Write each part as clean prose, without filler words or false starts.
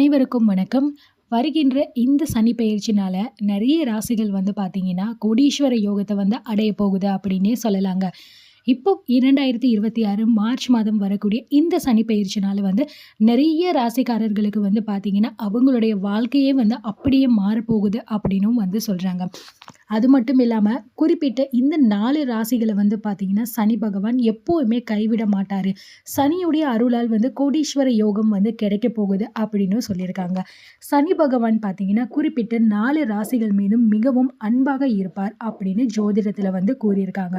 அனைவருக்கும் வணக்கம். வருகின்ற இந்த சனி பெயர்ச்சினால நிறைய ராசிகள் வந்து பார்த்தீங்கன்னா, கோடீஸ்வர யோகத்த வந்து அடைய போகுது அப்படின்னே சொல்லலாங்க. இப்போ 2026 மார்ச் மாதம் வரக்கூடிய இந்த சனி பெயர்ச்சினால வந்து நிறைய ராசிக்காரர்களுக்கு வந்து பார்த்தீங்கன்னா, அவங்களுடைய வாழ்க்கையே வந்து அப்படியே மாறப்போகுது அப்படின்னும் வந்து சொல்றாங்க. அது மட்டும் இல்லாம, குறிப்பிட்ட இந்த 4 ராசிகள வந்து பார்த்தீங்கன்னா, சனி பகவான் எப்பவுமே கைவிட மாட்டாரு. சனியுடைய அருளால் வந்து கோடீஸ்வர யோகம் வந்து கிடைக்கப் போகுது அப்படின்னு சொல்லியிருக்காங்க. சனி பகவான் பார்த்தீங்கன்னா, குறிப்பிட்ட 4 ராசிகள் மீதும் மிகவும் அன்பாக இருப்பார் அப்படின்னு ஜோதிடத்துல வந்து கூறியிருக்காங்க.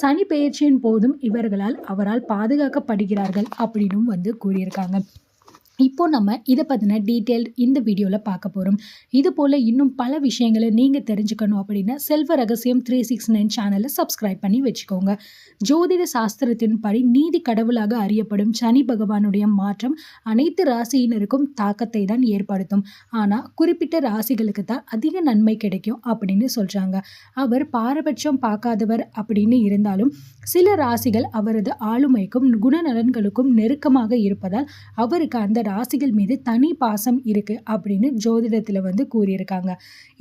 சனி பெயர்ச்சியின் போதும் அவரால் பாதுகாக்கப்படுகிறார்கள் அப்படின்னும் வந்து கூறியிருக்காங்க. இப்போ நம்ம இத பத்தின டீட்டெயில்ட் இந்த வீடியோல பார்க்க போறோம். இது போல இன்னும் பல விஷயங்கள நீங்க தெரிஞ்சுக்கணும் அப்படின்னா, செல்வ ரகசியம் 369 சேனல சப்ஸ்கிரைப் பண்ணி வச்சுக்கோங்க. ஜோதிட சாஸ்திரத்தின்படி நீதி கடவுளாக அறியப்படும் சனி பகவானுடைய மாற்றம் அனைத்து ராசியினருக்கும் தாக்கத்தை தான் ஏற்படுத்தும். ஆனா குறிப்பிட்ட ராசிகளுக்கு தான் அதிக நன்மை கிடைக்கும் அப்படின்னு சொல்றாங்க. அவர் பாரபட்சம் பார்க்காதவர் அப்படின்னு இருந்தாலும், சில ராசிகள் அவரது ஆளுமைக்கும் குணநலன்களுக்கும் நெருக்கமாக இருப்பதால் அவருக்கு அந்த ராசிகள் மீது தனி பாசம் இருக்கு அப்படின்னு ஜோதிடத்துல வந்து கூறியிருக்காங்க.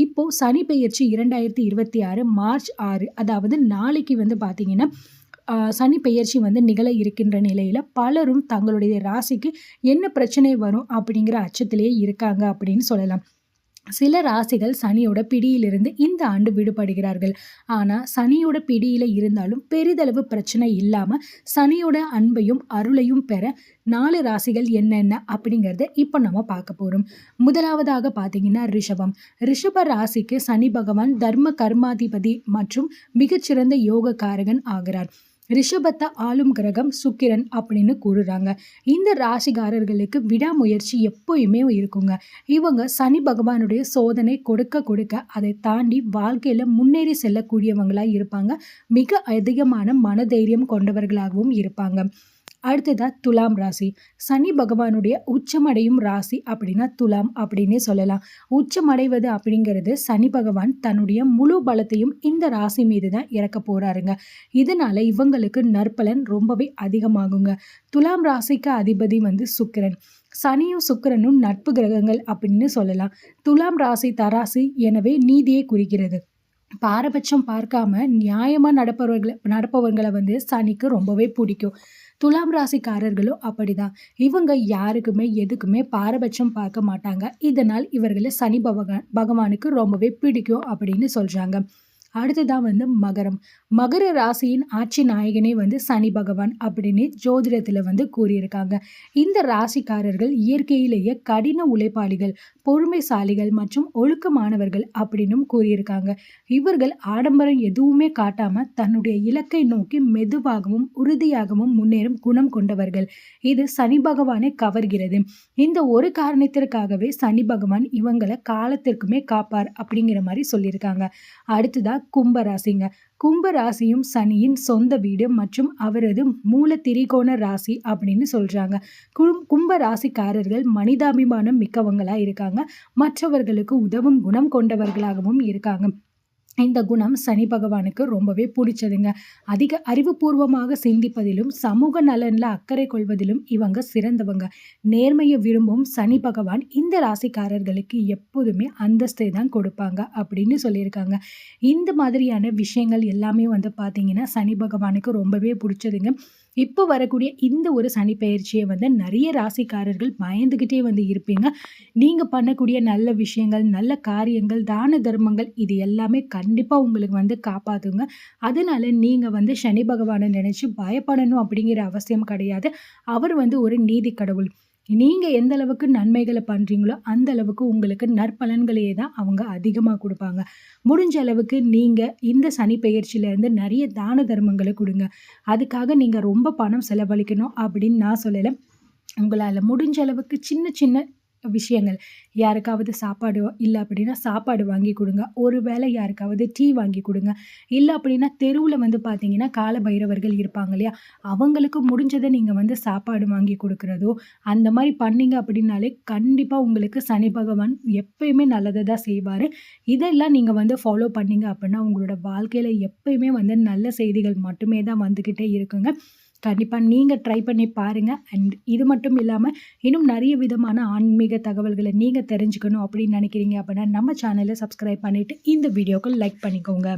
இப்போ சனி பெயர்ச்சி 2026 மார்ச் 6, அதாவது நாளைக்கு வந்து பாத்தீங்கன்னா சனி பெயர்ச்சி வந்து நிகழ இருக்கின்ற நிலையில பலரும் தங்களுடைய ராசிக்கு என்ன பிரச்சனை வரும் அப்படிங்கிற அச்சத்திலேயே இருக்காங்க அப்படின்னு சொல்லலாம். சில ராசிகள் சனியோட பிடியிலிருந்து இந்த ஆண்டு விடுபடுகிறார்கள். ஆனா சனியோட பிடியில இருந்தாலும் பெரிதளவு பிரச்சனை இல்லாம சனியோட அன்பையும் அருளையும் பெற 4 ராசிகள் என்னென்ன அப்படிங்கிறத இப்போ நம்ம பார்க்க போறோம். முதலாவதாக பார்த்தீங்கன்னா ரிஷப ராசிக்கு சனி பகவான் தர்ம கர்மாதிபதி மற்றும் மிகச்சிறந்த யோகக்காரகன் ஆகிறார். ரிஷபத்தை ஆளும் கிரகம் சுக்கிரன் அப்படின்னு கூறுறாங்க. இந்த ராசிகாரர்களுக்கு விடாமுயற்சி எப்பயுமே இருக்குங்க. இவங்க சனி பகவானுடைய சோதனை கொடுக்க கொடுக்க அதை தாண்டி வாழ்க்கையில முன்னேறி செல்லக்கூடியவங்களா இருப்பாங்க. மிக அதிகமான மனதைரியம் கொண்டவர்களாகவும் இருப்பாங்க. அடுத்ததா துலாம் ராசி. சனி பகவானுடைய உச்சமடையும் ராசி அப்படின்னா துலாம் அப்படின்னே சொல்லலாம். உச்சமடைவது அப்படிங்கிறது சனி பகவான் தன்னுடைய முழு பலத்தையும் இந்த ராசி மீது தான் இறக்க போறாருங்க. இதனால இவங்களுக்கு நற்பலன் ரொம்பவே அதிகமாகுங்க. துலாம் ராசிக்கு அதிபதி வந்து சுக்கிரன். சனியும் சுக்கிரனும் நட்பு கிரகங்கள் அப்படின்னு சொல்லலாம். துலாம் ராசி தராசு, எனவே நீதியை குறிக்கிறது. பாரபட்சம் பார்க்காம நியாயமா நடப்பவர்களை வந்து சனிக்கு ரொம்பவே பிடிக்கும். துலாம் ராசிக்காரர்களும் அப்படிதான். இவங்க யாருக்குமே எதுக்குமே பாரபட்சம் பார்க்க மாட்டாங்க. இதனால் இவர்களை சனி பகவானுக்கு ரொம்பவே பிடிக்கும் அப்படின்னு சொல்றாங்க. அடுத்ததான் வந்து மகர ராசியின் ஆட்சி நாயகனே வந்து சனி பகவான் அப்படின்னு ஜோதிடத்துல வந்து கூறியிருக்காங்க. இந்த ராசிக்காரர்கள் இயற்கையிலேயே கடின உழைப்பாளிகள், பொறுமைசாலிகள் மற்றும் ஒழுக்கமானவர்கள் அப்படின்னும் கூறியிருக்காங்க. இவர்கள் ஆடம்பரம் எதுவுமே காட்டாம தன்னுடைய இலக்கை நோக்கி மெதுவாகவும் உறுதியாகவும் முன்னேறும் குணம் கொண்டவர்கள். இது சனி பகவானை கவர்கிறது. இந்த ஒரு காரணத்திற்காகவே சனி பகவான் இவங்களை காலத்திற்குமே காப்பார் அப்படிங்கிற மாதிரி சொல்லியிருக்காங்க. அடுத்ததா கும்பராசிங்க. கும்பராசியும் சனியின் சொந்த வீடு மற்றும் அவரது மூல திரிகோண ராசி அப்படின்னு சொல்றாங்க. கும்ப ராசிக்காரர்கள் மனிதாபிமானம் மிக்கவங்களா இருக்காங்க. மற்றவர்களுக்கு உதவும் குணம் கொண்டவர்களாகவும் இருக்காங்க. இந்த குணம் சனி பகவானுக்கு ரொம்பவே பிடிச்சதுங்க. அதிக அறிவுபூர்வமாக சிந்திப்பதிலும் சமூக நலன்ல அக்கறை கொள்வதிலும் இவங்க சிறந்தவங்க. நேர்மையை விரும்பும் சனி பகவான் இந்த ராசிக்காரர்களுக்கு எப்போதுமே அந்தஸ்தை தான் கொடுப்பாங்க அப்படின்னு சொல்லியிருக்காங்க. இந்த மாதிரியான விஷயங்கள் எல்லாமே வந்து பார்த்தீங்கன்னா சனி பகவானுக்கு ரொம்பவே பிடிச்சதுங்க. இப்போ வரக்கூடிய இந்த ஒரு சனி பெயர்ச்சியை வந்து நிறைய ராசிக்காரர்கள் பயந்துகிட்டே வந்து இருப்பீங்க. நீங்க பண்ணக்கூடிய நல்ல விஷயங்கள், நல்ல காரியங்கள், தான தர்மங்கள் இது எல்லாமே கண்டிப்பா உங்களுக்கு வந்து காப்பாத்துங்க. அதனால நீங்க வந்து சனி பகவானை நினைச்சு பயப்படணும் அப்படிங்கிற அவசியம் கிடையாது. அவர் வந்து ஒரு நீதி கடவுள். நீங்க எந்த அளவுக்கு நன்மைகளை பண்றீங்களோ அந்த அளவுக்கு உங்களுக்கு நற்பலன்களையே தான் அவங்க அதிகமா கொடுப்பாங்க. முடிஞ்ச அளவுக்கு நீங்க இந்த சனி பெயர்ச்சியில இருந்து நிறைய தான தர்மங்களை கொடுங்க. அதுக்காக நீங்க ரொம்ப பணம் செலவழிக்கணும் அப்படின்னு நான் சொல்லல. உங்களால முடிஞ்ச அளவுக்கு சின்ன சின்ன விஷயங்கள், யாருக்காவது சாப்பாடு இல்லை அப்படின்னா சாப்பாடு வாங்கி கொடுங்க. ஒரு வேளை யாருக்காவது டீ வாங்கி கொடுங்க. இல்லை அப்படின்னா தெருவில் வந்து பார்த்தீங்கன்னா கால பைரவர்கள் இருப்பாங்க இல்லையா, அவங்களுக்கு முடிஞ்சதை நீங்கள் வந்து சாப்பாடு வாங்கி கொடுக்குறதோ அந்த மாதிரி பண்ணீங்க அப்படின்னாலே கண்டிப்பாக உங்களுக்கு சனி பகவான் எப்பயுமே நல்லதை தான் செய்வார். இதெல்லாம் நீங்கள் வந்து ஃபாலோ பண்ணீங்க அப்படின்னா உங்களோட வாழ்க்கையில் எப்பயுமே வந்து நல்ல செய்திகள் மட்டுமே தான் வந்துக்கிட்டே இருக்குங்க. கண்டிப்பா நீங்க ட்ரை பண்ணி பாருங்க. அண்ட் இது மட்டும் இல்லாம, இன்னும் நெறைய விதமான ஆன்மீக தகவல்கள நீங்க தெரிஞ்சுக்கணும் அப்படின்னு நெனைக்கிறீங்க அப்படின்னா, நம்ம சேனல சப்ஸ்கிரைப் பண்ணிட்டு, இந்த வீடியோக்கு லைக் பண்ணிக்கோங்க.